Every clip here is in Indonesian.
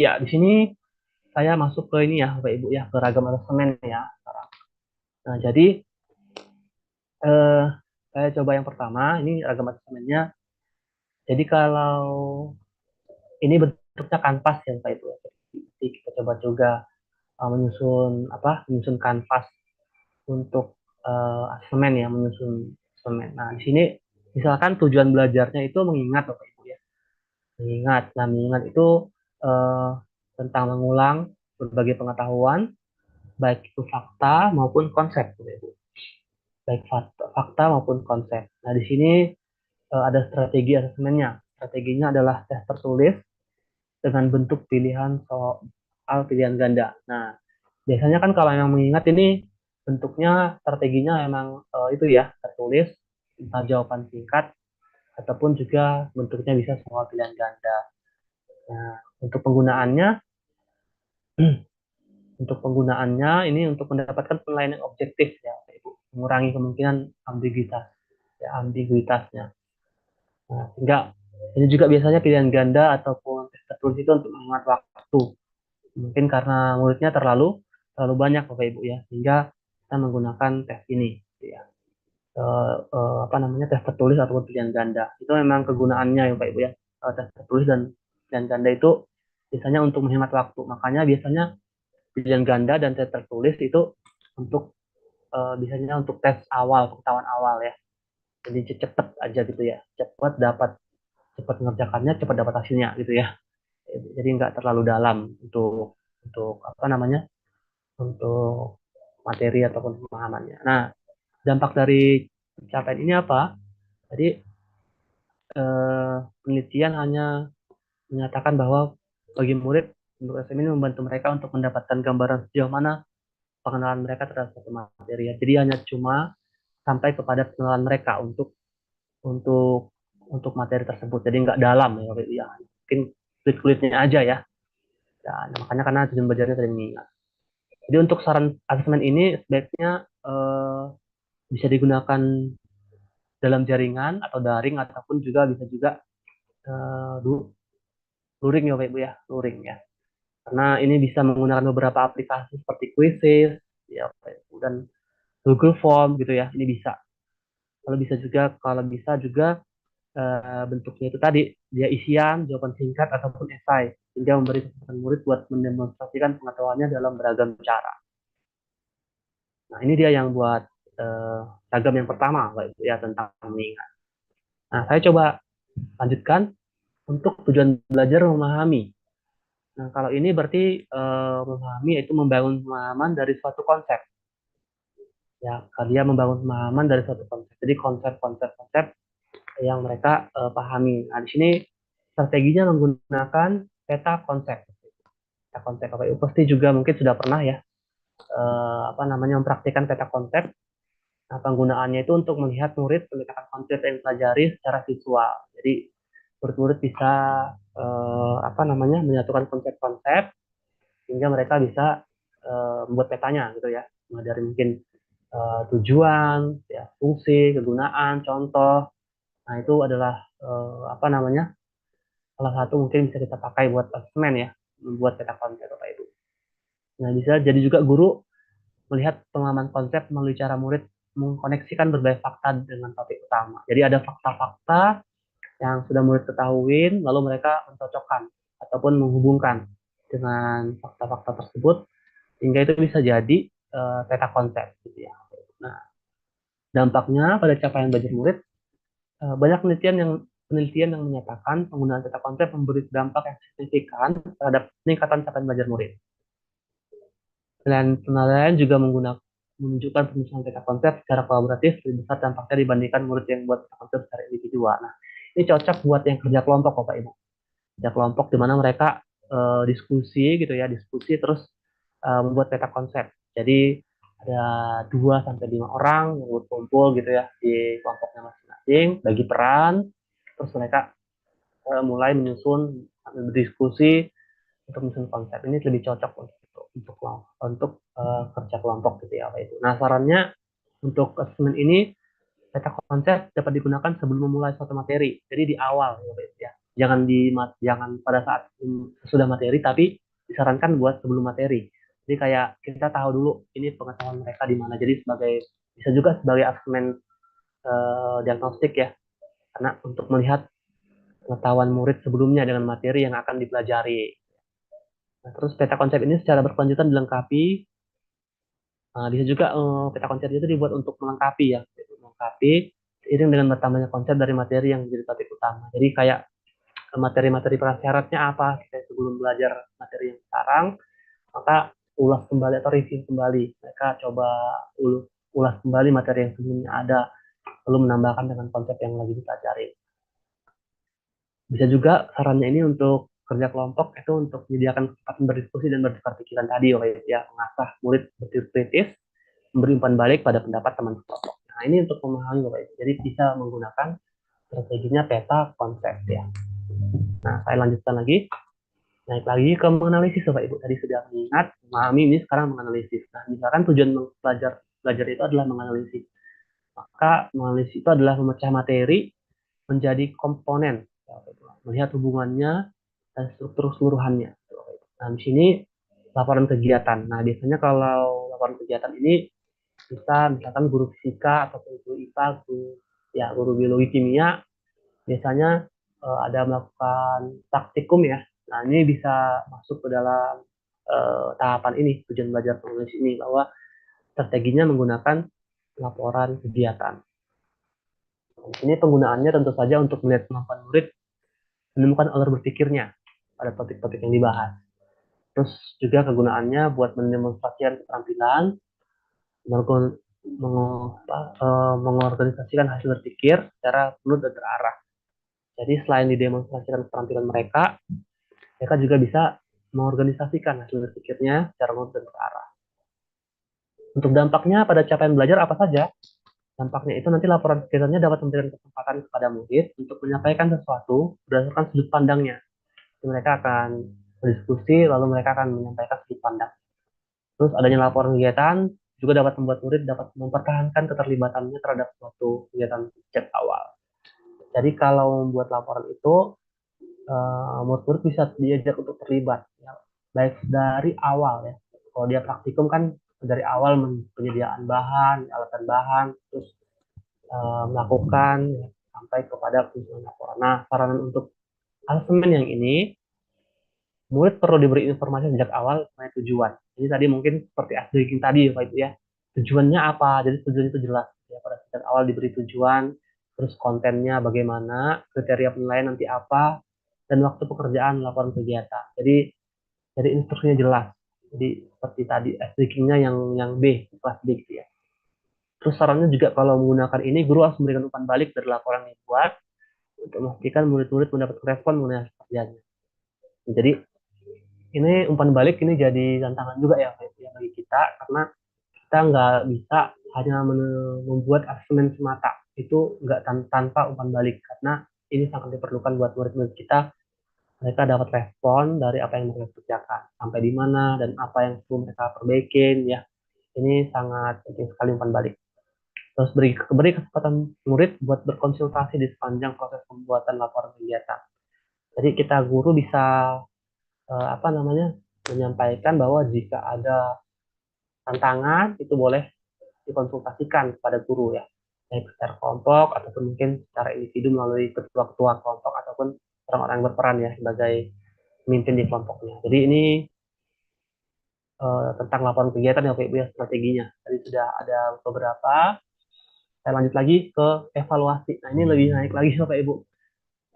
Ya, di sini saya masuk ke ini ya, Bapak Ibu ya, ke ragam asemen ya. Nah, jadi eh, saya coba yang pertama, ini ragam asemennya. Jadi kalau ini bentuknya kanvas ya, Bapak Ibu. Jadi kita coba juga menyusun kanvas untuk asemen ya, menyusun asemen. Nah, di sini misalkan tujuan belajarnya itu mengingat, Bapak Ibu ya. Mengingat. Nah, mengingat itu eh, tentang mengulang berbagai pengetahuan, baik itu fakta maupun konsep, Bapak Ibu. Baik fakta maupun konsep. Nah, di sini ada strategi asesmennya. Strateginya adalah tes tertulis dengan bentuk pilihan soal pilihan ganda. Nah, biasanya kan kalau yang mengingat ini bentuknya strateginya memang itu ya, tertulis, entah jawaban singkat ataupun juga bentuknya bisa soal pilihan ganda. Nah, untuk penggunaannya untuk penggunaannya ini untuk mendapatkan penilaian yang objektif ya, Ibu. Mengurangi kemungkinan ambiguitas ya, ambiguitasnya. Nah, sehingga ini juga biasanya pilihan ganda ataupun tes tertulis itu untuk menghemat waktu. Mungkin karena muridnya terlalu terlalu banyak Bapak Ibu ya, sehingga kita menggunakan tes ini gitu ya. Apa namanya, tes tertulis ataupun pilihan ganda. Itu memang kegunaannya ya Bapak Ibu ya. Tes tertulis dan pilihan ganda itu biasanya untuk menghemat waktu. Makanya biasanya pilihan ganda dan tes tertulis itu untuk biasanya untuk tes awal, pengetahuan awal ya. Jadi cepet aja gitu ya. Cepat mengerjakannya, cepat dapat hasilnya gitu ya. Jadi nggak terlalu dalam untuk apa namanya, untuk materi ataupun pemahamannya. Nah, dampak dari pencapaian ini apa? Jadi penelitian hanya menyatakan bahwa bagi murid, untuk SM ini membantu mereka untuk mendapatkan gambaran sejauh mana pengenalan mereka terhadap satu materi. Jadi hanya cuma sampai kepada pengenalan mereka untuk materi tersebut. Jadi nggak dalam ya, mungkin kulit-kulitnya aja ya. Ya, nah, makanya karena tujuan belajarnya sering mengingat. Jadi untuk saran asesmen ini sebaiknya bisa digunakan dalam jaringan atau daring ataupun juga bisa juga eh, luring ya Bapak Ibu ya, luring ya. Karena ini bisa menggunakan beberapa aplikasi seperti Quizzes ya Bapak Ibu, dan Google Form gitu ya. Ini bisa. Kalau bisa juga bentuknya itu tadi dia isian, jawaban singkat ataupun esai, sehingga memberi kesempatan murid buat mendemonstrasikan pengetahuannya dalam beragam cara. Nah, ini dia yang buat eh, ragam yang pertama, Bapak Ibu ya, tentang mengingat. Nah, saya coba lanjutkan untuk tujuan belajar memahami. Nah, kalau ini berarti memahami itu membangun pemahaman dari suatu konsep. Ya, dia membangun pemahaman dari suatu konsep. Jadi konsep-konsep yang mereka pahami. Nah, di sini strateginya menggunakan peta konsep. Peta konsep Bapak Ibu pasti juga mungkin sudah pernah ya apa namanya, mempraktikkan peta konsep. Nah, penggunaannya itu untuk melihat murid memetakan konsep yang dipelajari secara visual. Jadi murid-murid bisa apa namanya, menyatukan konsep-konsep sehingga mereka bisa membuat petanya gitu ya. Mulai dari mungkin tujuan, ya, fungsi, kegunaan, contoh. Nah, itu adalah apa namanya, salah satu mungkin bisa kita pakai buat asesmen ya, membuat peta konsep Bapak Ibu. Nah, bisa jadi juga guru melihat pemahaman konsep melalui cara murid mengkoneksikan berbagai fakta dengan topik utama. Jadi ada fakta-fakta yang sudah murid ketahui, lalu mereka mencocokkan ataupun menghubungkan dengan fakta-fakta tersebut, sehingga itu bisa jadi peta konsep gitu ya. Nah, dampaknya pada capaian belajar murid, banyak penelitian yang menyatakan penggunaan peta konsep memberi dampak yang signifikan terhadap peningkatan capaian belajar murid. Dan penilaian juga menunjukkan penyusunan peta konsep secara kolaboratif lebih besar dampaknya dibandingkan murid yang buat peta konsep secara individual. Nah, ini cocok buat yang kerja kelompok, Bapak Ibu. Kerja kelompok di mana mereka diskusi gitu ya, diskusi terus membuat peta konsep. Jadi ada 2 sampai 5 orang yang berkumpul gitu ya di kelompoknya masing-masing, bagi peran, terus mereka mulai menyusun, berdiskusi untuk menyusun konsep. Ini lebih cocok untuk kerja kelompok gitu ya Pak itu. Nah, sarannya untuk asesmen ini, peta konsep dapat digunakan sebelum memulai suatu materi. Jadi di awal ya Pak ya. jangan pada saat sudah materi, tapi disarankan buat sebelum materi. Jadi kayak kita tahu dulu ini pengetahuan mereka di mana. Jadi bisa juga sebagai asesmen diagnostik ya, karena untuk melihat pengetahuan murid sebelumnya dengan materi yang akan dipelajari. Nah, terus peta konsep ini secara berkelanjutan dilengkapi. Bisa juga peta konsep itu dibuat untuk melengkapi ya, melengkapi seiring dengan bertambahnya konsep dari materi yang menjadi topik utama. Jadi kayak materi-materi prasyaratnya apa kita sebelum belajar materi yang sekarang, maka ulas kembali atau review kembali. Mereka coba ulas kembali materi yang sebelumnya ada, lalu menambahkan dengan konsep yang lagi dipelajari. Bisa juga sarannya ini untuk kerja kelompok itu untuk menyediakan kesempatan berdiskusi dan bertukar pikiran tadi ya, mengasah murid berpikir kritis, memberi umpan balik pada pendapat teman kelompok. Nah, ini untuk memahami Bapak Ibu. Jadi bisa menggunakan strateginya peta konsep ya. Nah, saya lanjutkan lagi. Naik lagi ke menganalisis Bapak Ibu. Tadi sudah mengingat, memahami, ini sekarang menganalisis. Nah, misalkan tujuan belajar itu adalah menganalisis. Maka menganalisis itu adalah memecah materi menjadi komponen. Melihat hubungannya dan struktur keseluruhannya. Nah, di sini laporan kegiatan. Nah, biasanya kalau laporan kegiatan ini bisa misalkan guru fisika atau guru IPA, guru biologi kimia biasanya ada melakukan praktikum ya. Nah, ini bisa masuk ke dalam tahapan ini, tujuan belajar penulis ini, bahwa strateginya menggunakan laporan kegiatan. Ini penggunaannya tentu saja untuk melihat kemampuan murid menemukan alur berpikirnya pada topik-topik yang dibahas. Terus juga kegunaannya buat mendemonstrasikan keterampilan, mengorganisasikan hasil berpikir secara penuh dan terarah. Jadi selain didemonstrasikan keterampilan mereka, mereka juga bisa mengorganisasikan hasil berpikirnya secara penuh dan terarah. Untuk dampaknya pada capaian belajar apa saja? Dampaknya itu nanti laporan kegiatannya dapat memberikan kesempatan kepada murid untuk menyampaikan sesuatu berdasarkan sudut pandangnya. Jadi mereka akan berdiskusi, lalu mereka akan menyampaikan sudut pandang. Terus adanya laporan kegiatan juga dapat membuat murid dapat mempertahankan keterlibatannya terhadap suatu kegiatan sejak awal. Jadi kalau membuat laporan itu, murid-murid bisa diajak untuk terlibat, ya, baik dari awal ya. Kalau dia praktikum kan dari awal penyediaan bahan, alatan bahan, terus melakukan ya, sampai kepada penyusunan laporan. Nah, saran untuk asemen yang ini, murid perlu diberi informasi sejak awal mengenai tujuan. Jadi tadi mungkin seperti asking tadi ya Pak Ibu ya. Tujuannya apa? Jadi tujuan itu jelas. Ya, pada sejak awal diberi tujuan, terus kontennya bagaimana, kriteria penilaian nanti apa, dan waktu pekerjaan laporan kegiatan. Jadi instruksinya jelas. Jadi seperti tadi asking-nya yang B, kelas B gitu ya. Terus sarannya juga kalau menggunakan ini, guru harus memberikan umpan balik dari laporan yang dibuat untuk memastikan murid-murid mendapat respon mengenai hasil kerjanya. Jadi ini umpan balik ini jadi tantangan juga ya bagi kita, karena kita nggak bisa hanya membuat asesmen semata itu nggak tanpa umpan balik, karena ini sangat diperlukan buat murid-murid kita, mereka dapat respon dari apa yang mereka kerjakan sampai di mana dan apa yang perlu mereka perbaikin ya. Ini sangat penting sekali umpan balik. Terus beri kesempatan murid buat berkonsultasi di sepanjang proses pembuatan laporan kegiatan. Jadi kita guru bisa apa namanya, menyampaikan bahwa jika ada tantangan itu boleh dikonsultasikan kepada guru ya, baik secara kelompok ataupun mungkin secara individu melalui ketua-ketua kelompok ataupun orang-orang yang berperan ya sebagai pemimpin di kelompoknya. Jadi ini tentang laporan kegiatan ya Pak Ibu ya, strateginya. Tadi sudah ada beberapa. Saya lanjut lagi ke evaluasi. Nah ini lebih naik lagi Bapak Ibu.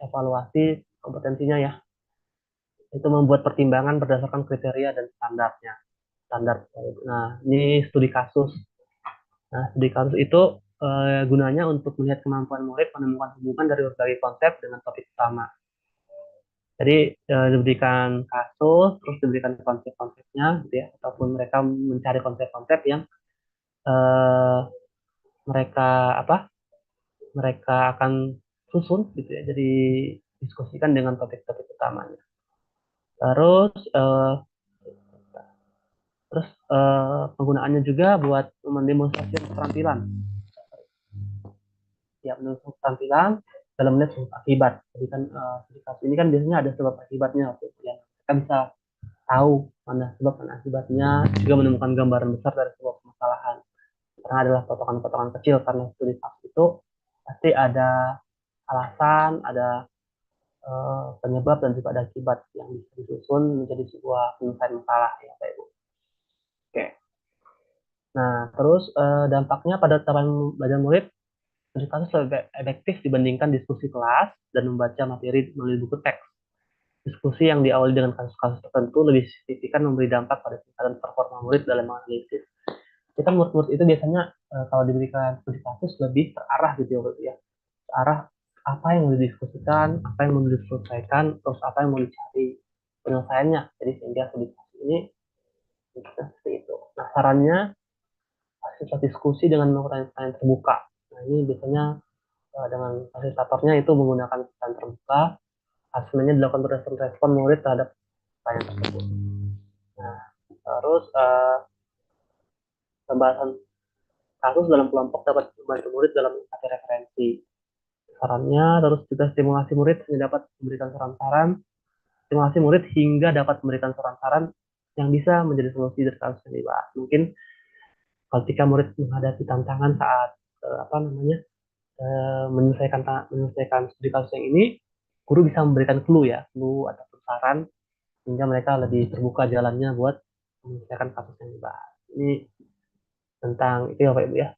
Evaluasi kompetensinya ya. Itu membuat pertimbangan berdasarkan kriteria dan standarnya. Standar. Nah ini studi kasus. Nah studi kasus itu gunanya untuk melihat kemampuan murid menemukan hubungan dari berbagai konsep dengan topik utama. Jadi diberikan kasus, terus diberikan konsep-konsepnya, gitu ya, ataupun mereka mencari konsep-konsep yang eh, mereka apa? Mereka akan susun, gitu ya. Jadi diskusikan dengan topik-topik utamanya. Terus penggunaannya juga buat mendemonstrasikan keterampilan. Ya, mendemonstrasikan keterampilan. dalam melihat sebab akibat. Jadi kan studi kasus ini kan biasanya ada sebab akibatnya, gitu ya. Kita bisa tahu mana sebab dan akibatnya, juga menemukan gambaran besar dari sebuah permasalahan. Karena adalah potongan-potongan kecil, karena studi kasus itu pasti ada alasan, ada penyebab dan juga ada akibat yang bisa disusun menjadi sebuah penyelesaian masalah ya Pak Ibu. Oke. Nah, terus dampaknya pada capaian belajar murid, studi kasus lebih efektif dibandingkan diskusi kelas dan membaca materi melalui buku teks. Diskusi yang diawali dengan kasus-kasus tertentu lebih signifikan memberi dampak pada tingkatan performa murid dalam menganalisis. Kita murid-murid itu biasanya kalau diberikan studi kasus lebih terarah gitu ya, terarah apa yang mau didiskusikan, apa yang mau diselesaikan, terus apa yang mau dicari penyelesaiannya. Jadi sehingga studi kasus ini seperti itu. Nah, sarannya fasilitas diskusi dengan menggunakan pertanyaan terbuka. Nah, ini biasanya dengan fasilitatornya itu menggunakan pertanyaan terbuka, hasilnya dilakukan berdasarkan respon murid terhadap pertanyaan tersebut. Nah, terus pembahasan kasus dalam kelompok dapat membantu murid dalam mencari referensi. Sarannya terus juga stimulasi murid hanya dapat memberikan saran-saran, stimulasi murid hingga dapat memberikan saran-saran yang bisa menjadi solusi dari kasus yang dibahas. Mungkin ketika murid menghadapi tantangan saat apa namanya menyelesaikan studi kasus yang ini, guru bisa memberikan clue atau saran sehingga mereka lebih terbuka jalannya buat menyelesaikan kasus yang dibahas. Ini tentang itu ya Pak Ibu ya,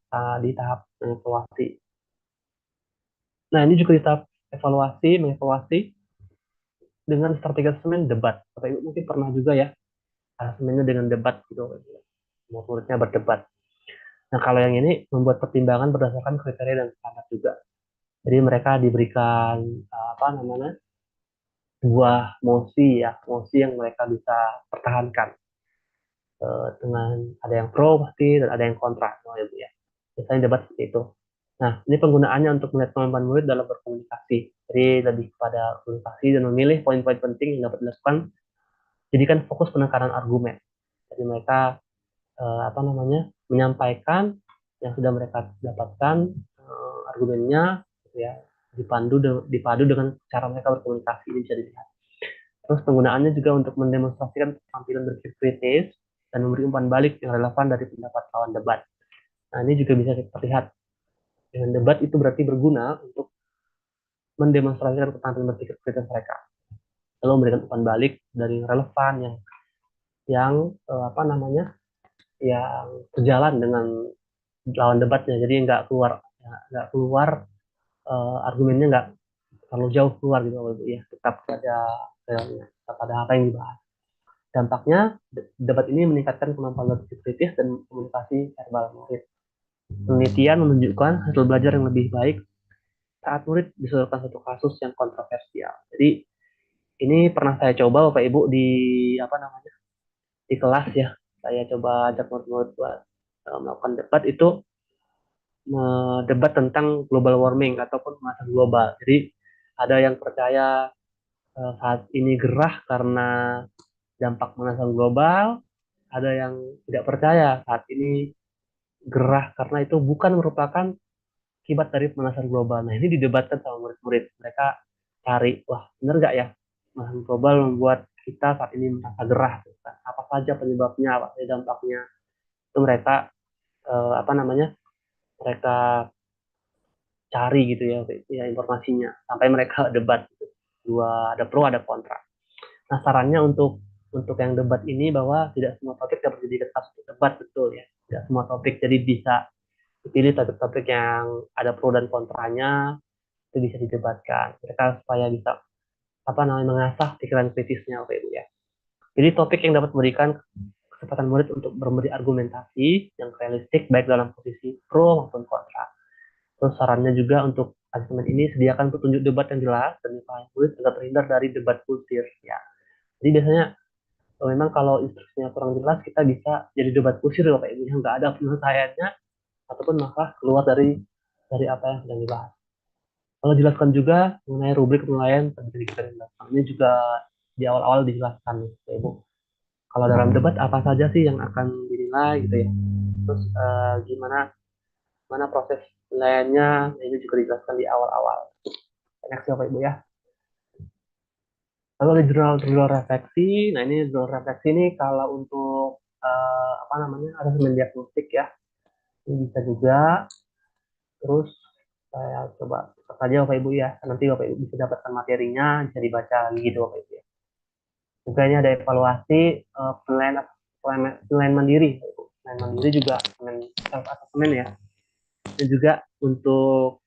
di tahap evaluasi. Nah, ini juga di tahap mengevaluasi dengan strategi asesmen debat. Bapak Ibu mungkin pernah juga ya asesmennya dengan debat gitu, murid-muridnya berdebat. Nah, kalau yang ini membuat pertimbangan berdasarkan kriteria dan standar juga. Jadi mereka diberikan apa namanya sebuah mosi yang mereka bisa pertahankan dengan ada yang pro pasti dan ada yang kontra, ya Bu ya. Biasanya debat seperti itu. Nah, ini penggunaannya untuk melihat kemampuan murid dalam berkomunikasi. Jadi lebih kepada komunikasi dan memilih poin-poin penting yang dapat dilakukan. Jadikan fokus penekanan argumen. Jadi mereka apa namanya menyampaikan yang sudah mereka dapatkan argumennya, gitu ya, dipadu dengan cara mereka berkomunikasi, ini bisa dilihat. Terus penggunaannya juga untuk mendemonstrasikan keterampilan berpikir kritis dan memberi umpan balik yang relevan dari pendapat lawan debat. Nah, ini juga bisa kita lihat dengan debat itu berarti berguna untuk mendemonstrasikan keterampilan berpikir kritis mereka. Lalu memberikan umpan balik dari yang relevan, yang apa namanya, yang sejalan dengan lawan debatnya. Jadi nggak keluar argumennya nggak terlalu jauh keluar gitu ya, tetap pada realnya, tetap pada apa yang dibahas. Dampaknya debat ini meningkatkan kemampuan berpikir kritis dan komunikasi verbal murid. Penelitian menunjukkan hasil belajar yang lebih baik saat murid disodorkan satu kasus yang kontroversial. Jadi ini pernah saya coba Bapak Ibu di apa namanya di kelas ya. Saya coba ajak murid-murid buat melakukan debat itu, debat tentang global warming ataupun pemanasan global. Jadi ada yang percaya saat ini gerah karena dampak pemanasan global, ada yang tidak percaya saat ini gerah karena itu bukan merupakan akibat dari pemanasan global. Nah, ini didebatkan sama murid-murid. Mereka cari, wah benar nggak ya pemanasan global membuat kita saat ini merasa gerah? Apa saja penyebabnya, apa saja dampaknya? Itu mereka apa namanya? Mereka cari gitu ya informasinya sampai mereka debat gitu. Dua, ada pro ada kontra. Nah, sarannya untuk yang debat ini bahwa tidak semua topik dapat dijadikan kasus debat, betul ya, tidak semua topik, jadi bisa dipilih topik-topik yang ada pro dan kontranya, itu bisa didebatkan mereka supaya bisa apa namanya mengasah pikiran kritisnya Bapak Ibu ya. Jadi topik yang dapat memberikan kesempatan murid untuk memberi argumentasi yang realistik baik dalam posisi pro maupun kontra. Terus sarannya juga untuk asesmen ini sediakan petunjuk debat yang jelas dan dipahami murid agar terhindar dari debat kusir ya. Jadi biasanya memang kalau instruksinya kurang jelas kita bisa jadi debat kusir Bapak Ibu yang nggak ada penyelesaiannya ataupun malah keluar dari apa yang sedang dibahas. Kalau jelaskan juga mengenai rubrik penilaian tadi kita jelaskan. Ini juga di awal-awal dijelaskan nih, Bapak Ibu. Kalau dalam debat apa saja sih yang akan dinilai gitu ya. Terus gimana proses penilaiannya, nah, ini juga dijelaskan di awal-awal. Next ya Bapak Ibu ya. Lalu ada jurnal refleksi. Nah ini jurnal refleksi ini kalau untuk apa namanya asesmen diagnostik ya, ini bisa juga. Terus saya coba cepat saja Bapak Ibu ya. Nanti Bapak Ibu bisa dapatkan materinya, bisa dibaca lagi gitu Bapak Ibu ya. Juga ini ada evaluasi penilaian mandiri. Bapak Ibu. Penilaian mandiri juga self assessment ya. Dan juga untuk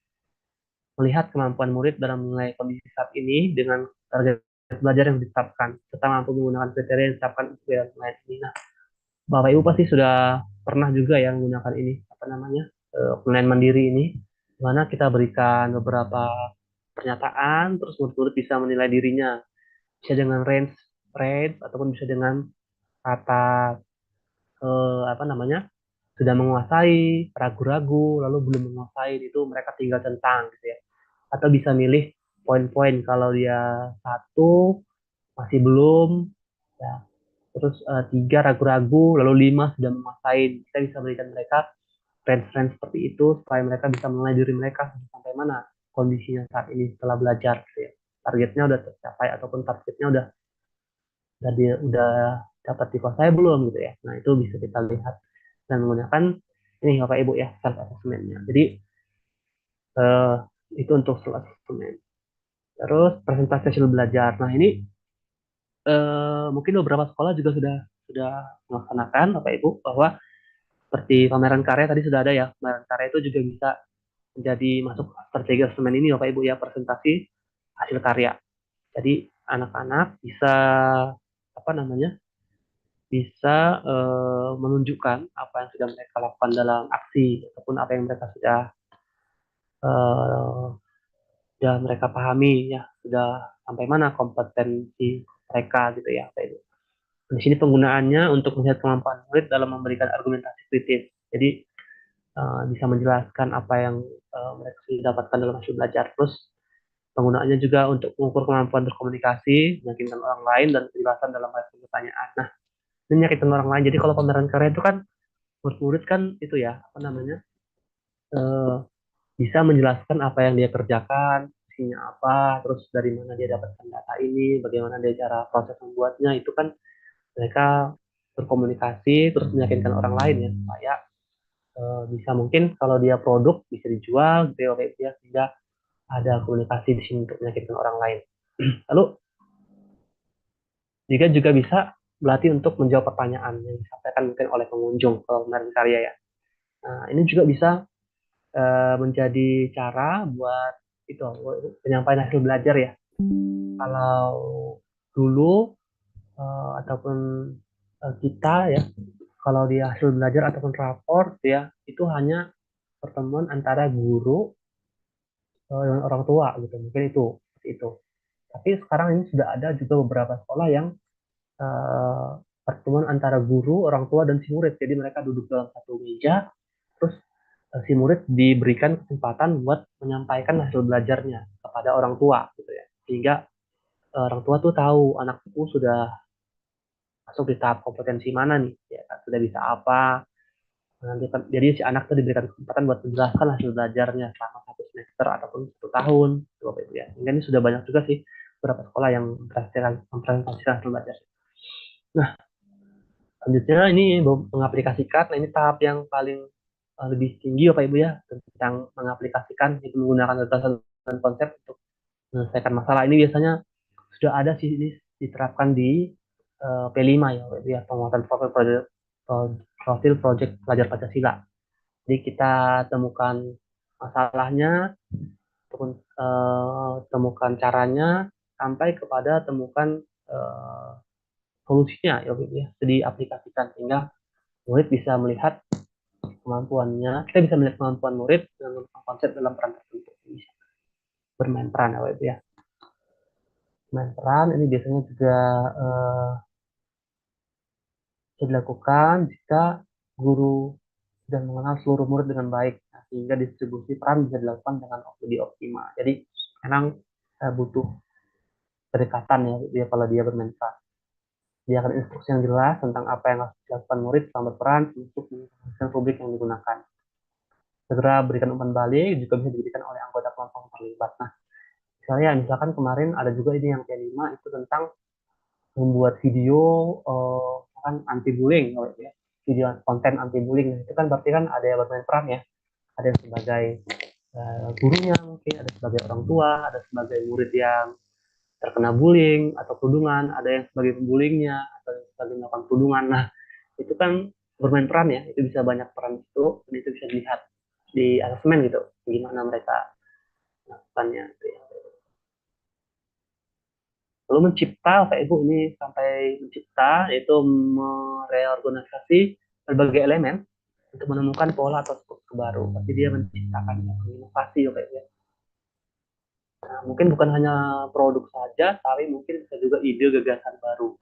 melihat kemampuan murid dalam menilai kondisi saat ini dengan target belajar yang ditetapkan, serta mampu menggunakan kriteria yang ditetapkan untuk penilaian ini. Nah, Bapak Ibu pasti sudah pernah juga yang menggunakan ini, apa namanya, penilaian mandiri ini, di mana kita berikan beberapa pernyataan, terus murid-murid bisa menilai dirinya, bisa dengan range, ataupun bisa dengan kata apa namanya, sudah menguasai, ragu-ragu, lalu belum menguasai, itu mereka tinggal tentang gitu ya. Atau bisa milih poin-poin kalau dia satu masih belum, ya. Terus tiga ragu-ragu, lalu lima sudah menguasai. Kita bisa berikan mereka range-range seperti itu supaya mereka bisa menilai diri mereka sampai mana kondisinya saat ini setelah belajar gitu ya. Targetnya udah tercapai ataupun targetnya udah dapat dikuasai belum gitu ya. Nah, itu bisa kita lihat dan menggunakan ini Bapak Ibu ya, self assessment-nya. Jadi eh, itu untuk self assessment. Terus presentasi hasil belajar. Nah, ini mungkin beberapa sekolah juga sudah melaksanakan Bapak Ibu bahwa seperti pameran karya tadi sudah ada ya. Pameran karya itu juga bisa menjadi masuk strategi asesmen ini Bapak Ibu ya, presentasi hasil karya. Jadi anak-anak bisa apa namanya? Bisa menunjukkan apa yang sudah mereka lakukan dalam aksi ataupun apa yang mereka eh, sudah mereka pahami ya, sudah sampai mana kompetensi mereka gitu ya Bapak Ibu. Di sini penggunaannya untuk melihat kemampuan murid dalam memberikan argumentasi kritis. Jadi bisa menjelaskan apa yang mereka sudah dapatkan dalam hasil belajar. Terus penggunaannya juga untuk mengukur kemampuan berkomunikasi, meyakinkan orang lain, dan kejelasan dalam respon pertanyaan. Nah, ini meyakinkan orang lain. Jadi kalau pameran karya itu kan murid-murid kan itu ya, apa namanya, eh, bisa menjelaskan apa yang dia kerjakan, isinya apa, terus dari mana dia dapatkan data ini, bagaimana dia cara proses membuatnya, itu kan mereka berkomunikasi, terus meyakinkan orang lain ya, supaya bisa mungkin kalau dia produk bisa dijual gitu ya, sehingga ada komunikasi di sini untuk meyakinkan orang lain. Lalu juga bisa berarti untuk menjawab pertanyaan yang disampaikan mungkin oleh pengunjung kalau kemarin karya ya. Nah, ini juga bisa menjadi cara buat itu penyampaian hasil belajar ya. Kalau dulu ataupun kita ya, kalau di hasil belajar ataupun rapor ya, itu hanya pertemuan antara guru dengan orang tua gitu, mungkin itu seperti itu. Tapi sekarang ini sudah ada juga beberapa sekolah yang eh, pertemuan antara guru, orang tua, dan si murid. Jadi mereka duduk dalam satu meja, terus si murid diberikan kesempatan buat menyampaikan hasil belajarnya kepada orang tua, gitu ya. Sehingga orang tua tuh tahu anakku sudah masuk di tahap kompetensi mana nih, ya kan? Sudah bisa apa. Nanti, jadi si anak tuh diberikan kesempatan buat menjelaskan hasil belajarnya selama satu semester ataupun satu tahun, gitu, Bapak Ibu ya. Hingga ini sudah banyak juga sih beberapa sekolah yang mempresentasikan hasil belajar. Nah, selanjutnya ini mengaplikasikan. Nah, ini tahap yang paling lebih tinggi Bapak Ibu ya, tentang mengaplikasikan itu menggunakan gagasan dan konsep untuk menyelesaikan masalah. Ini biasanya sudah ada sih, ini diterapkan di P5 ya Bapak Ibu ya, penguatan profil project pelajar Pancasila. Jadi kita temukan masalahnya, temukan caranya, sampai kepada temukan eh, solusinya ya Bapak Ibu ya, jadi aplikasikan sehingga murid bisa melihat kemampuannya, kita bisa melihat kemampuan murid dengan konsep dalam peran tertentu, bisa bermain peran ya Ibu ya. Bermain peran ini biasanya juga bisa dilakukan jika guru sudah mengenal seluruh murid dengan baik, nah, sehingga distribusi peran bisa dilakukan dengan lebih optimal. Jadi memang butuh kedekatan ya dia kalau dia bermain peran. Dia akan instruksi yang jelas tentang apa yang harus dilakukan murid selama berperan untuk menginformasikan publik yang digunakan. Segera berikan umpan balik juga bisa diberikan oleh anggota kelompok yang terlibat. Nah, Misalnya, misalkan kemarin ada juga ini yang P5 itu tentang membuat video kan anti bullying, ya. Video konten anti bullying itu kan berarti kan ada yang bermain peran ya, ada yang sebagai gurunya, mungkin ada sebagai orang tua, ada sebagai murid yang terkena bullying atau tudungan, ada yang sebagai pembullyingnya atau yang sebagai melakukan tudungan. Nah, itu kan bermain peran ya, itu bisa banyak peran itu, dan itu bisa dilihat di asesmen gitu, gimana mereka melakukannya. Gitu ya. Lalu mencipta, Bapak Ibu, ini sampai mencipta, yaitu mereorganisasi berbagai elemen untuk menemukan pola atau struktur baru. Pasti dia menciptakan inovasi, Bapak Ibu. Nah, mungkin bukan hanya produk saja, tapi mungkin bisa juga ide gagasan baru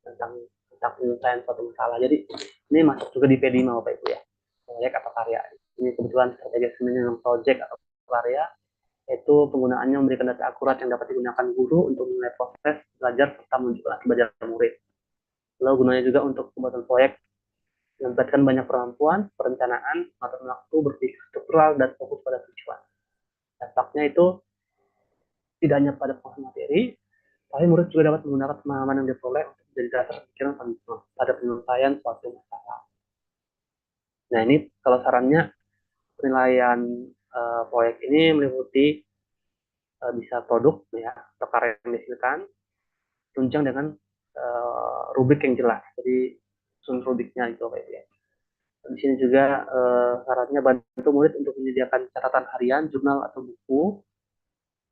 tentang penyelesaian suatu masalah. Jadi ini masuk juga di P5, Bapak Ibu ya, proyek atau karya. Ini kebetulan strategi assessment project atau karya, yaitu penggunaannya memberikan data akurat yang dapat digunakan guru untuk menilai proses belajar serta menunjukkan akibat murid. Lalu gunanya juga untuk pembuatan proyek yang melibatkan banyak perempuan, perencanaan, mengatur waktu, berpikir struktural, dan fokus pada tujuan. Dampaknya itu tidak hanya pada pengetahuan materi, tapi murid juga dapat menggunakan pemahaman yang diperoleh untuk menjadi dasar pikiran pada penyelesaian suatu masalah. Nah, ini kalau sarannya penilaian proyek ini meliputi bisa produk ya atau karya yang dihasilkan, tunjang dengan rubrik yang jelas. Jadi susun rubriknya itu Pak ya. Di sini juga syaratnya bantu murid untuk menyediakan catatan harian, jurnal atau buku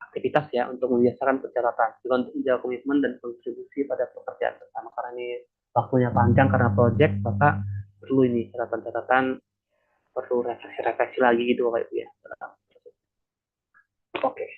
aktivitas ya untuk membiasakan pencatatan, juga untuk menjaga komitmen dan kontribusi pada pekerjaan bersama. Karena ini waktunya panjang karena proyek, maka perlu ini catatan-catatan, perlu refleksi-refleksi lagi gitu Pak Ibu ya. Oke.